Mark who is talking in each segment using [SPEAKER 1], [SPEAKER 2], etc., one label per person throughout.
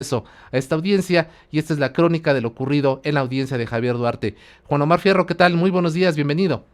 [SPEAKER 1] Eso, a esta audiencia, y esta es la crónica de lo ocurrido en la audiencia de Javier Duarte. Juan Omar Fierro, ¿qué tal? Muy buenos días, bienvenido.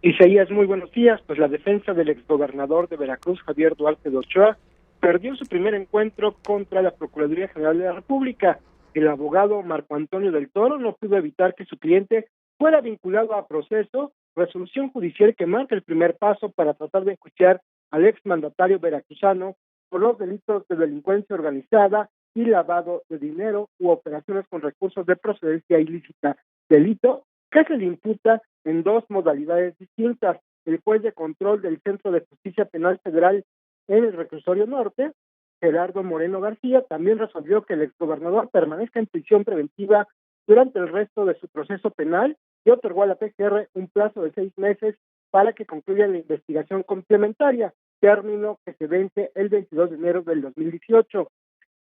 [SPEAKER 2] Isaías, muy buenos días. Pues la defensa del exgobernador de Veracruz, Javier Duarte de Ochoa, perdió su primer encuentro contra la Procuraduría General de la República. El abogado Marco Antonio del Toro no pudo evitar que su cliente fuera vinculado a proceso, resolución judicial que marca el primer paso para tratar de enjuiciar al exmandatario veracruzano por los delitos de delincuencia organizada y lavado de dinero u operaciones con recursos de procedencia ilícita, delito que se le imputa en dos modalidades distintas. El juez de control del Centro de Justicia Penal Federal en el Reclusorio Norte, Gerardo Moreno García, también resolvió que el exgobernador permanezca en prisión preventiva durante el resto de su proceso penal y otorgó a la PGR un plazo de 6 meses para que concluya la investigación complementaria, término que se vence el 22 de enero del 2018.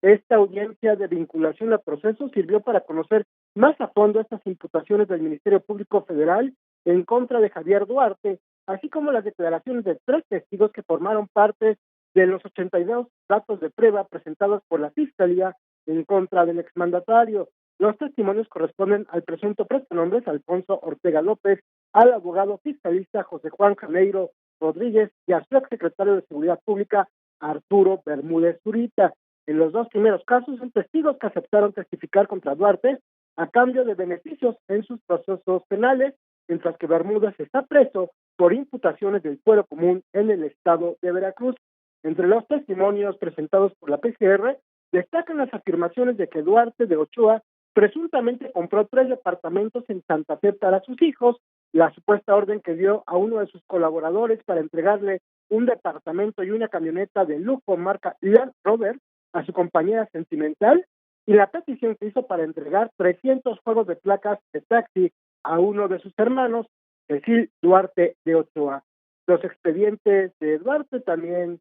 [SPEAKER 2] Esta audiencia de vinculación al proceso sirvió para conocer más a fondo estas imputaciones del Ministerio Público Federal en contra de Javier Duarte, así como las declaraciones de 3 testigos que formaron parte de los 82 datos de prueba presentados por la Fiscalía en contra del exmandatario. Los testimonios corresponden al presunto prestanombres Alfonso Ortega López, al abogado fiscalista José Juan Janeiro Rodríguez y a su exsecretario de Seguridad Pública Arturo Bermúdez Zurita. En los dos primeros casos son testigos que aceptaron testificar contra Duarte a cambio de beneficios en sus procesos penales, mientras que Bermúdez está preso por imputaciones del fuero común en el estado de Veracruz. Entre los testimonios presentados por la PGR destacan las afirmaciones de que Duarte de Ochoa presuntamente compró 3 departamentos en Santa Fe para sus hijos, la supuesta orden que dio a uno de sus colaboradores para entregarle un departamento y una camioneta de lujo marca Land Rover a su compañera sentimental, y la petición que hizo para entregar 300 juegos de placas de taxi a uno de sus hermanos, Cecil Duarte de Ochoa. Los expedientes de Duarte también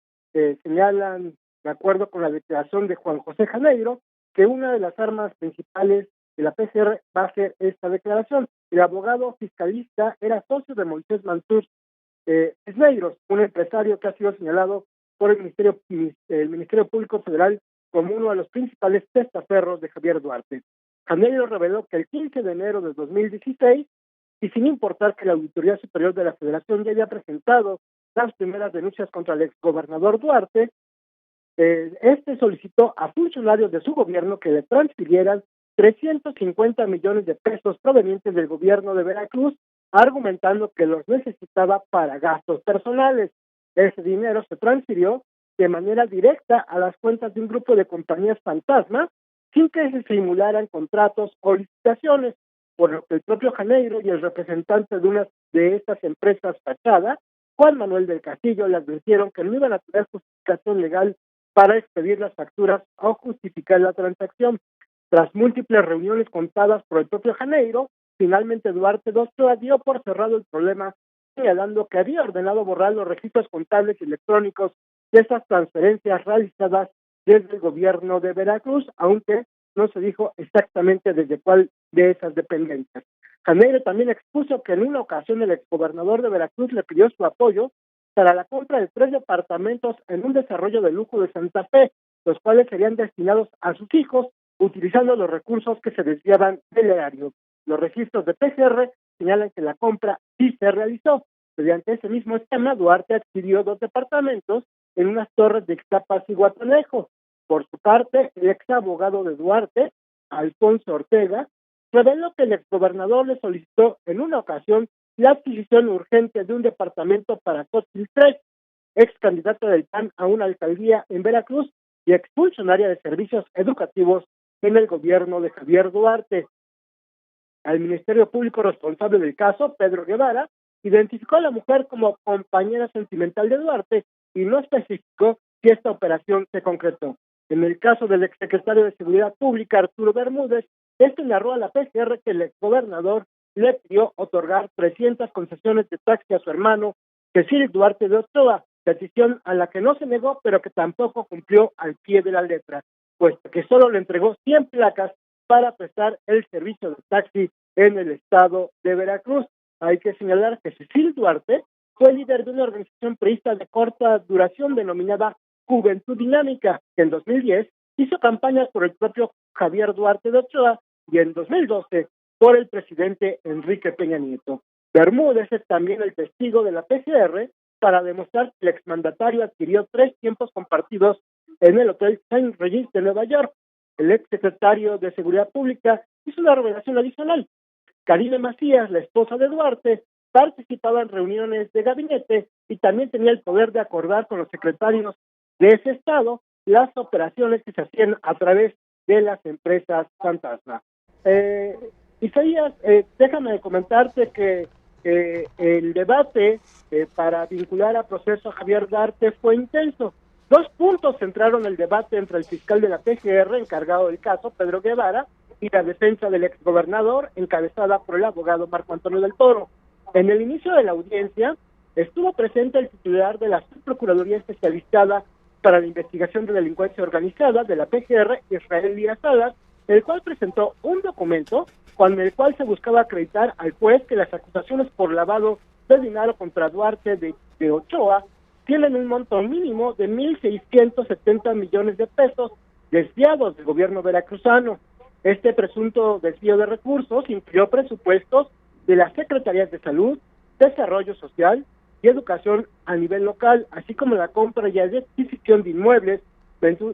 [SPEAKER 2] señalan, de acuerdo con la declaración de Juan José Janeiro, que una de las armas principales de la PCR va a ser esta declaración. El abogado fiscalista era socio de Moisés Mansur Cisneros, un empresario que ha sido señalado por el Ministerio Público Federal como uno de los principales testaferros de Javier Duarte. Janeiro reveló que el 15 de enero de 2016, y sin importar que la Auditoría Superior de la Federación ya había presentado las primeras denuncias contra el exgobernador Duarte, este solicitó a funcionarios de su gobierno que le transfirieran 350 millones de pesos provenientes del gobierno de Veracruz, argumentando que los necesitaba para gastos personales. Ese dinero se transfirió de manera directa a las cuentas de un grupo de compañías fantasma, sin que se simularan contratos o licitaciones, por lo que el propio Janeiro y el representante de una de estas empresas fachada, Juan Manuel del Castillo, le advirtieron que no iban a tener justificación legal para expedir las facturas o justificar la transacción. Tras múltiples reuniones contadas por el propio Janeiro, finalmente Duarte de Ochoa dio por cerrado el problema, señalando que había ordenado borrar los registros contables y electrónicos de esas transferencias realizadas desde el gobierno de Veracruz, aunque no se dijo exactamente desde cuál de esas dependencias. Janeiro también expuso que en una ocasión el exgobernador de Veracruz le pidió su apoyo para la compra de 3 departamentos en un desarrollo de lujo de Santa Fe, los cuales serían destinados a sus hijos, utilizando los recursos que se desviaban del erario. Los registros de PCR señalan que la compra sí se realizó. Mediante ese mismo esquema, Duarte adquirió 2 departamentos en unas torres de Ixtapas y Guatanejo. Por su parte, el ex abogado de Duarte, Alfonso Ortega, reveló que el exgobernador le solicitó en una ocasión la adquisición urgente de un departamento para Xochitl 3, ex candidata del PAN a una alcaldía en Veracruz y expulsionaria de servicios educativos en el gobierno de Javier Duarte. Al Ministerio Público responsable del caso, Pedro Guevara, identificó a la mujer como compañera sentimental de Duarte y no especificó si esta operación se concretó. En el caso del exsecretario de Seguridad Pública, Arturo Bermúdez, este narró a la PCR que el exgobernador le pidió otorgar 300 concesiones de taxi a su hermano, Cecil Duarte de Ochoa, decisión a la que no se negó, pero que tampoco cumplió al pie de la letra, puesto que solo le entregó 100 placas para prestar el servicio de taxi en el estado de Veracruz. Hay que señalar que Cecil Duarte fue líder de una organización priista de corta duración denominada Juventud Dinámica, que en 2010 hizo campañas por el propio Javier Duarte de Ochoa y en 2012 por el presidente Enrique Peña Nieto. Bermúdez es también el testigo de la PGR para demostrar que el exmandatario adquirió 3 tiempos compartidos en el Hotel St. Regis de Nueva York. El exsecretario de Seguridad Pública hizo una revelación adicional. Karine Macías, la esposa de Duarte, participaba en reuniones de gabinete y también tenía el poder de acordar con los secretarios de ese estado las operaciones que se hacían a través de las empresas fantasma. Isaías, déjame comentarte que el debate para vincular a proceso a Javier Duarte fue intenso. 2 puntos centraron el debate entre el fiscal de la PGR encargado del caso, Pedro Guevara, y la defensa del exgobernador, encabezada por el abogado Marco Antonio del Toro. En el inicio de la audiencia estuvo presente el titular de la Subprocuraduría Especializada para la Investigación de Delincuencia Organizada de la PGR, Israel Díaz Salas, el cual presentó un documento con el cual se buscaba acreditar al juez que las acusaciones por lavado de dinero contra Duarte de Ochoa tienen un monto mínimo de 1.670 millones de pesos desviados del gobierno veracruzano. Este presunto desvío de recursos incluyó presupuestos de las Secretarías de Salud, Desarrollo Social y Educación a nivel local, así como la compra y adquisición de inmuebles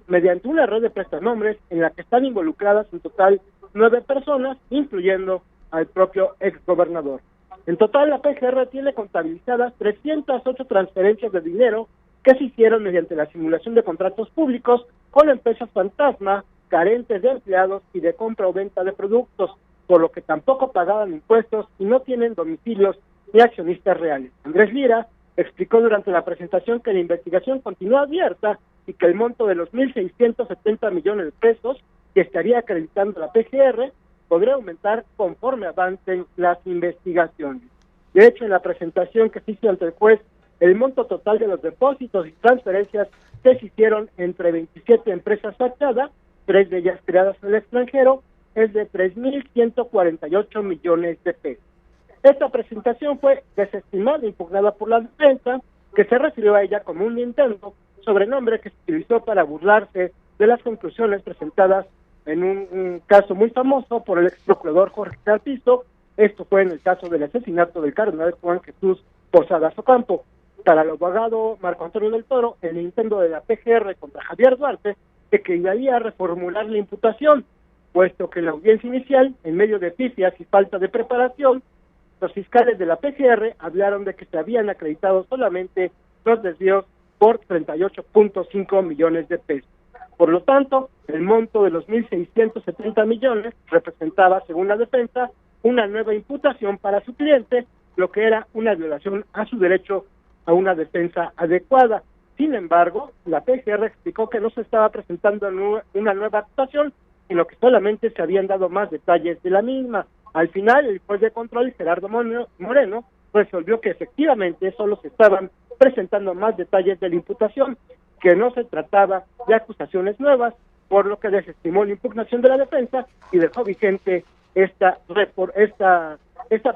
[SPEAKER 2] mediante una red de prestanombres en la que están involucradas en total 9 personas, incluyendo al propio exgobernador. En total, la PGR tiene contabilizadas 308 transferencias de dinero que se hicieron mediante la simulación de contratos públicos con empresas fantasma, carentes de empleados y de compra o venta de productos, por lo que tampoco pagaban impuestos y no tienen domicilios ni accionistas reales. Andrés Lira explicó durante la presentación que la investigación continúa abierta y que el monto de los 1.670 millones de pesos que estaría acreditando la PGR podría aumentar conforme avancen las investigaciones. De hecho, en la presentación que se hizo ante el juez, el monto total de los depósitos y transferencias que se hicieron entre 27 empresas fachadas, 3 de ellas creadas en el extranjero, es de 3.148 millones de pesos. Esta presentación fue desestimada e impugnada por la defensa, que se refirió a ella como un Nintendo, sobrenombre que se utilizó para burlarse de las conclusiones presentadas en un caso muy famoso por el ex procurador Jorge Carpizo. Esto fue en el caso del asesinato del cardenal Juan Jesús Posadas Ocampo. Para el abogado Marco Antonio del Toro, el Nintendo de la PGR contra Javier Duarte equivalía a reformular la imputación, puesto que en la audiencia inicial, en medio de pifias y falta de preparación, los fiscales de la PGR hablaron de que se habían acreditado solamente los desvíos por 38.5 millones de pesos. Por lo tanto, el monto de los 1.670 millones representaba, según la defensa, una nueva imputación para su cliente, lo que era una violación a su derecho a una defensa adecuada. Sin embargo, la PGR explicó que no se estaba presentando una nueva acusación, sino que solamente se habían dado más detalles de la misma. Al final, el juez de control, Gerardo Moreno, resolvió que efectivamente solo se estaban presentando más detalles de la imputación, que no se trataba de acusaciones nuevas, por lo que desestimó la impugnación de la defensa y dejó vigente esta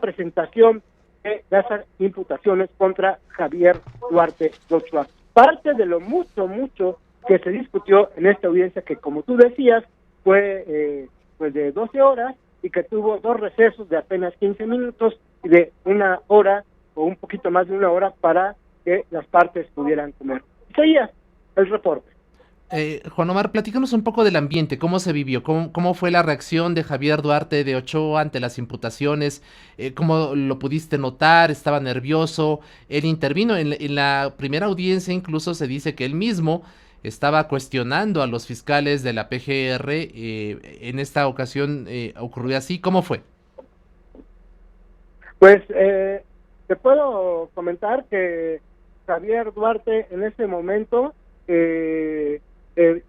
[SPEAKER 2] presentación de las imputaciones contra Javier Duarte de Ochoa. Parte de lo mucho que se discutió en esta audiencia, que como tú decías, fue pues de 12 horas y que tuvo 2 recesos de apenas 15 minutos y de 1 hora o un poquito más de 1 hora para que las partes pudieran comer. Seguía el reporte.
[SPEAKER 1] Juan Omar, platícanos un poco del ambiente, cómo se vivió, cómo fue la reacción de Javier Duarte de Ochoa ante las imputaciones, cómo lo pudiste notar, estaba nervioso, él intervino en la primera audiencia, incluso se dice que él mismo estaba cuestionando a los fiscales de la PGR, en esta ocasión ocurrió así, ¿cómo fue?
[SPEAKER 2] Pues te puedo comentar que Javier Duarte en ese momento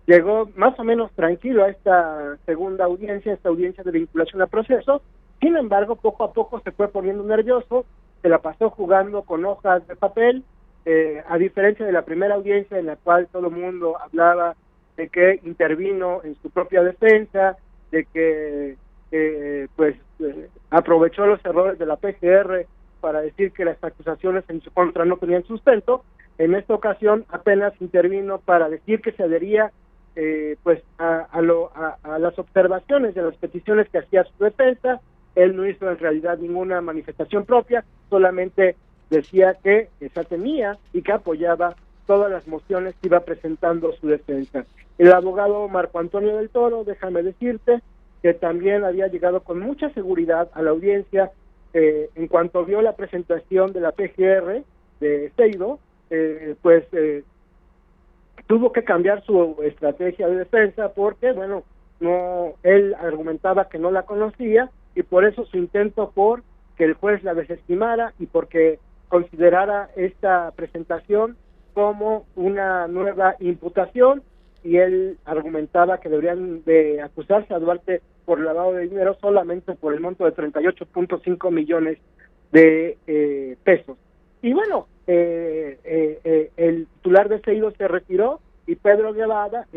[SPEAKER 2] llegó más o menos tranquilo a esta segunda audiencia, esta audiencia de vinculación a proceso. Sin embargo, poco a poco se fue poniendo nervioso, se la pasó jugando con hojas de papel, a diferencia de la primera audiencia en la cual todo el mundo hablaba de que intervino en su propia defensa, de que aprovechó los errores de la PGR para decir que las acusaciones en su contra no tenían sustento. En esta ocasión apenas intervino para decir que se adhería pues a las observaciones de las peticiones que hacía su defensa. Él no hizo en realidad ninguna manifestación propia, solamente decía que se tenía y que apoyaba todas las mociones que iba presentando su defensa. El abogado Marco Antonio del Toro, déjame decirte que también había llegado con mucha seguridad a la audiencia en cuanto vio la presentación de la PGR de Seido, tuvo que cambiar su estrategia de defensa porque, bueno, él argumentaba que no la conocía y por eso su intento por que el juez la desestimara y porque considerara esta presentación como una nueva imputación, y él argumentaba que deberían de acusarse a Duarte por lavado de dinero solamente por el monto de 38.5 millones de pesos. Y bueno, el titular de Seido se retiró y Pedro Guevara,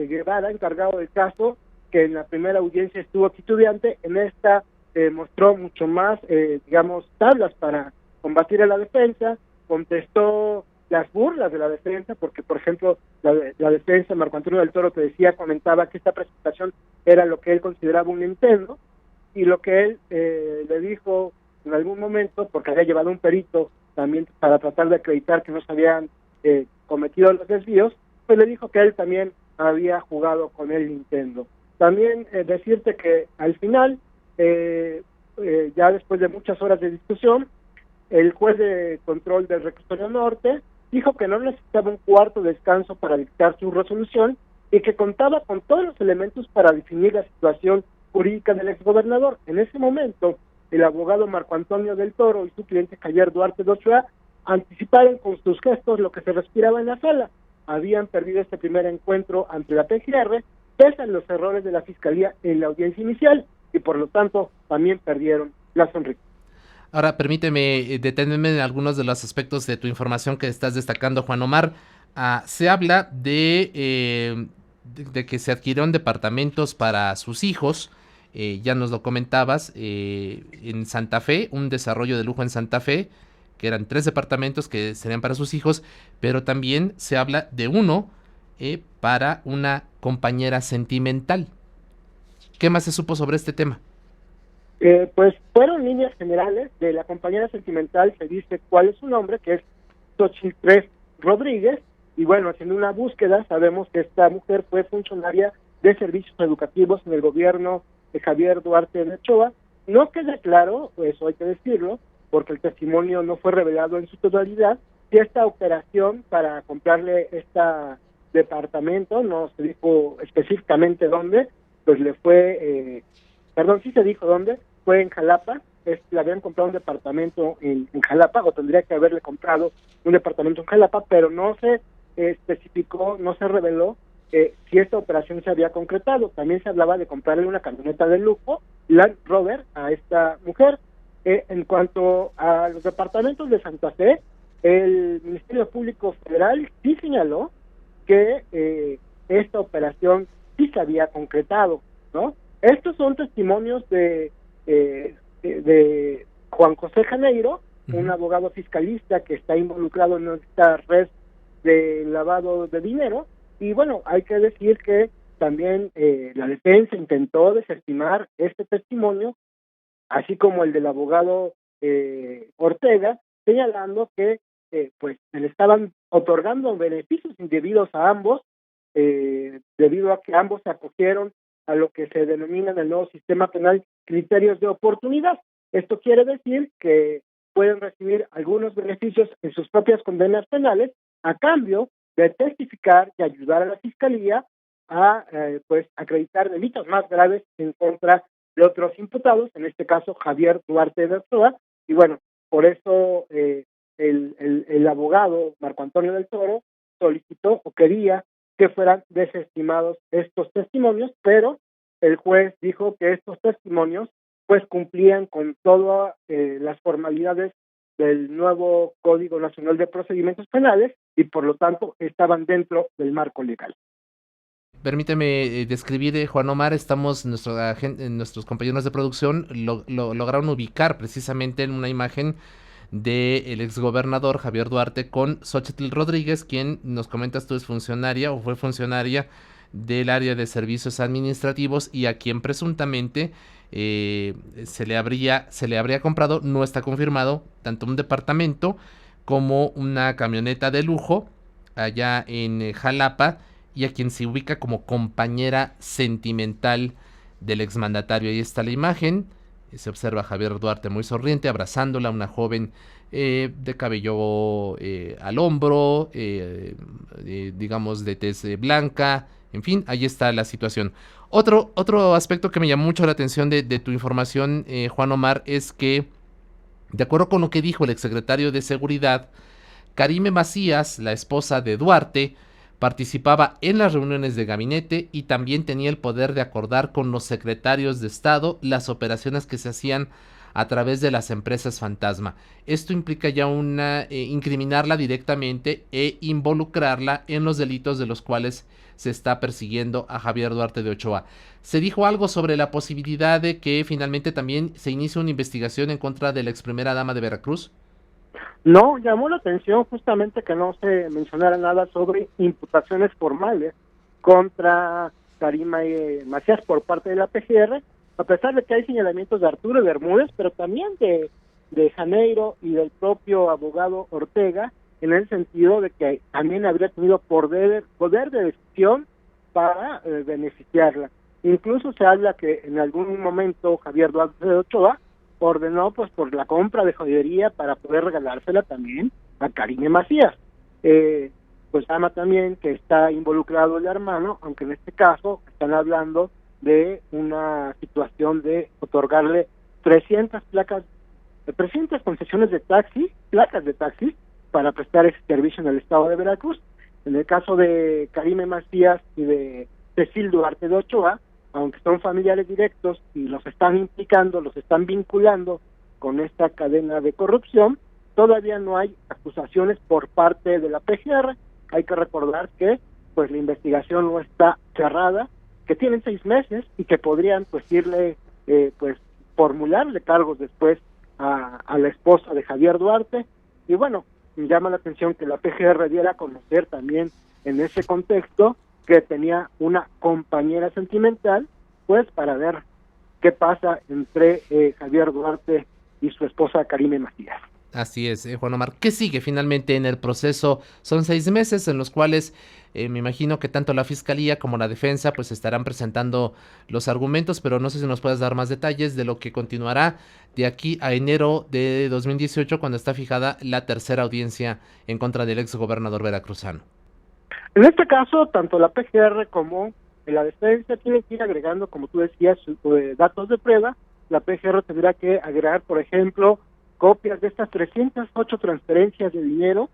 [SPEAKER 2] encargado del caso, que en la primera audiencia estuvo titubeante, en esta mostró mucho más, tablas para combatir a la defensa, contestó las burlas de la defensa, porque por ejemplo la defensa, Marco Antonio del Toro, comentaba que esta presentación era lo que él consideraba un Nintendo, y lo que él le dijo en algún momento, porque había llevado un perito también para tratar de acreditar que no se habían cometido los desvíos, pues le dijo que él también había jugado con el Nintendo. También decirte que al final, ya después de muchas horas de discusión, el juez de control del Reclusorio Norte dijo que no necesitaba un cuarto descanso para dictar su resolución y que contaba con todos los elementos para definir la situación jurídica del exgobernador. En ese momento, el abogado Marco Antonio del Toro y su cliente Javier Duarte de Ochoa anticiparon con sus gestos lo que se respiraba en la sala. Habían perdido este primer encuentro ante la PGR, pese a los errores de la Fiscalía en la audiencia inicial, y por lo tanto también perdieron la sonrisa.
[SPEAKER 1] Ahora, permíteme detenerme en algunos de los aspectos de tu información que estás destacando, Juan Omar. Se habla de que se adquirieron departamentos para sus hijos, ya nos lo comentabas, en Santa Fe, un desarrollo de lujo en Santa Fe, que eran 3 departamentos que serían para sus hijos, pero también se habla de uno para una compañera sentimental. ¿Qué más se supo sobre este tema?
[SPEAKER 2] Pues fueron líneas generales. De la compañera sentimental se dice cuál es su nombre, que es Xochitl Rodríguez, y bueno, haciendo una búsqueda sabemos que esta mujer fue funcionaria de servicios educativos en el gobierno de Javier Duarte de Ochoa. No queda claro, eso hay que decirlo, porque el testimonio no fue revelado en su totalidad, si esta operación para comprarle este departamento, no se dijo específicamente dónde, pues le fue... sí se dijo dónde, fue en Jalapa. Le habían comprado un departamento en Jalapa, o tendría que haberle comprado un departamento en Jalapa, pero no se especificó, no se reveló si esta operación se había concretado. También se hablaba de comprarle una camioneta de lujo, Land Rover, a esta mujer. En cuanto a los departamentos de Santa Fe, el Ministerio Público Federal sí señaló que esta operación sí se había concretado, ¿no? Estos son testimonios de Juan José Janeiro, un abogado fiscalista que está involucrado en esta red de lavado de dinero, y bueno, hay que decir que también la defensa intentó desestimar este testimonio, así como el del abogado Ortega, señalando que pues se le estaban otorgando beneficios indebidos a ambos, debido a que ambos se acogieron a lo que se denomina en el nuevo sistema penal criterios de oportunidad. Esto quiere decir que pueden recibir algunos beneficios en sus propias condenas penales a cambio de testificar y ayudar a la Fiscalía a acreditar delitos más graves en contra de otros imputados, en este caso Javier Duarte de Ochoa. Y bueno, por eso el abogado Marco Antonio del Toro solicitó o quería que fueran desestimados estos testimonios, pero el juez dijo que estos testimonios pues cumplían con todas las formalidades del nuevo Código Nacional de Procedimientos Penales y por lo tanto estaban dentro del marco legal.
[SPEAKER 1] Permíteme describir, Juan Omar, nuestros compañeros de producción lograron ubicar precisamente en una imagen del exgobernador Javier Duarte con Xochitl Rodríguez, quien nos comentas tú es funcionaria o fue funcionaria del área de servicios administrativos y a quien presuntamente se le habría comprado, no está confirmado, tanto un departamento como una camioneta de lujo allá en Jalapa, y a quien se ubica como compañera sentimental del exmandatario. Ahí está la imagen. Se observa a Javier Duarte muy sonriente, abrazándola, una joven de cabello al hombro, digamos de tez blanca. En fin, ahí está la situación. Otro aspecto que me llamó mucho la atención de tu información, Juan Omar, es que, de acuerdo con lo que dijo el exsecretario de Seguridad, Karime Macías, la esposa de Duarte, participaba en las reuniones de gabinete y también tenía el poder de acordar con los secretarios de Estado las operaciones que se hacían a través de las empresas fantasma. Esto implica ya incriminarla directamente e involucrarla en los delitos de los cuales se está persiguiendo a Javier Duarte de Ochoa. ¿Se dijo algo sobre la posibilidad de que finalmente también se inicie una investigación en contra de la ex primera dama de Veracruz?
[SPEAKER 2] No, llamó la atención justamente que no se mencionara nada sobre imputaciones formales contra Karime Macías por parte de la PGR, a pesar de que hay señalamientos de Arturo Bermúdez, pero también de Janeiro y del propio abogado Ortega, en el sentido de que también habría tenido poder de decisión para beneficiarla. Incluso se habla que en algún momento Javier Duarte de Ochoa ordenó pues por la compra de joyería para poder regalársela también a Karime Macías. Pues llama también que está involucrado el hermano, aunque en este caso están hablando de una situación de otorgarle 300 concesiones de taxi, placas de taxi, para prestar ese servicio en el estado de Veracruz. En el caso de Karime Macías y de Cecil Duarte de Ochoa, aunque son familiares directos y los están implicando, los están vinculando con esta cadena de corrupción, todavía no hay acusaciones por parte de la PGR. Hay que recordar que pues la investigación no está cerrada, que tienen 6 meses y que podrían pues irle, formularle cargos después a la esposa de Javier Duarte. Y bueno, llama la atención que la PGR diera a conocer también en ese contexto que tenía una compañera sentimental, pues para ver qué pasa entre Javier Duarte y su esposa Karime Macías.
[SPEAKER 1] Así es, Juan Omar. ¿Qué sigue finalmente en el proceso? Son 6 meses en los cuales me imagino que tanto la Fiscalía como la Defensa pues estarán presentando los argumentos, pero no sé si nos puedes dar más detalles de lo que continuará de aquí a enero de 2018, cuando está fijada la tercera audiencia en contra del ex gobernador veracruzano.
[SPEAKER 2] En este caso, tanto la PGR como la Defensa tienen que ir agregando, como tú decías, datos de prueba. La PGR tendrá que agregar, por ejemplo, copias de estas 308 transferencias de dinero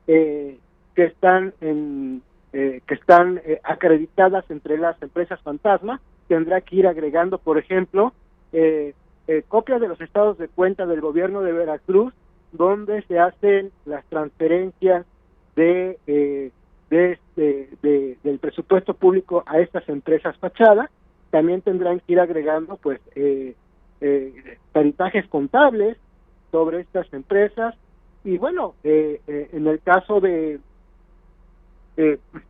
[SPEAKER 2] que están acreditadas entre las empresas fantasma. Tendrá que ir agregando, por ejemplo, copias de los estados de cuenta del gobierno de Veracruz, donde se hacen las transferencias del presupuesto público a estas empresas fachada. También tendrán que ir agregando pues peritajes contables sobre estas empresas, y bueno, en el caso de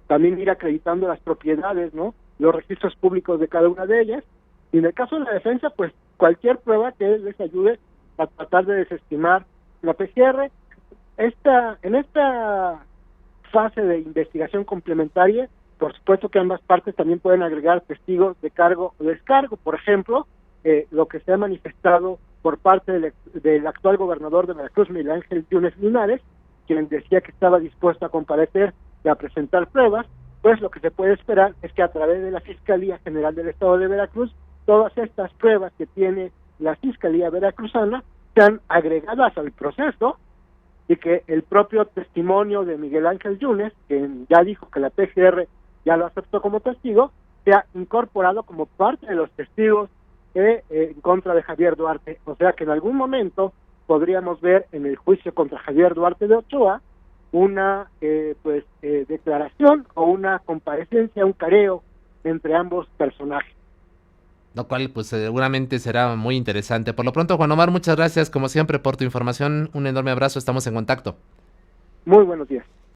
[SPEAKER 2] también ir acreditando las propiedades, ¿no?, los registros públicos de cada una de ellas. Y en el caso de la Defensa, pues cualquier prueba que les ayude a tratar de desestimar la PGR. En esta fase de investigación complementaria, por supuesto que ambas partes también pueden agregar testigos de cargo o descargo. Por ejemplo, lo que se ha manifestado por parte del actual gobernador de Veracruz, Miguel Ángel Yunes Linares, quien decía que estaba dispuesto a comparecer y a presentar pruebas. Pues lo que se puede esperar es que a través de la Fiscalía General del Estado de Veracruz, todas estas pruebas que tiene la Fiscalía Veracruzana sean agregadas al proceso, y que el propio testimonio de Miguel Ángel Yunes, quien ya dijo que la PGR ya lo aceptó como testigo, sea incorporado como parte de los testigos en contra de Javier Duarte. O sea que en algún momento podríamos ver en el juicio contra Javier Duarte de Ochoa una declaración o una comparecencia, un careo entre ambos personajes.
[SPEAKER 1] Lo cual pues seguramente será muy interesante. Por lo pronto, Juan Omar, muchas gracias como siempre por tu información. Un enorme abrazo, estamos en contacto.
[SPEAKER 2] Muy buenos días.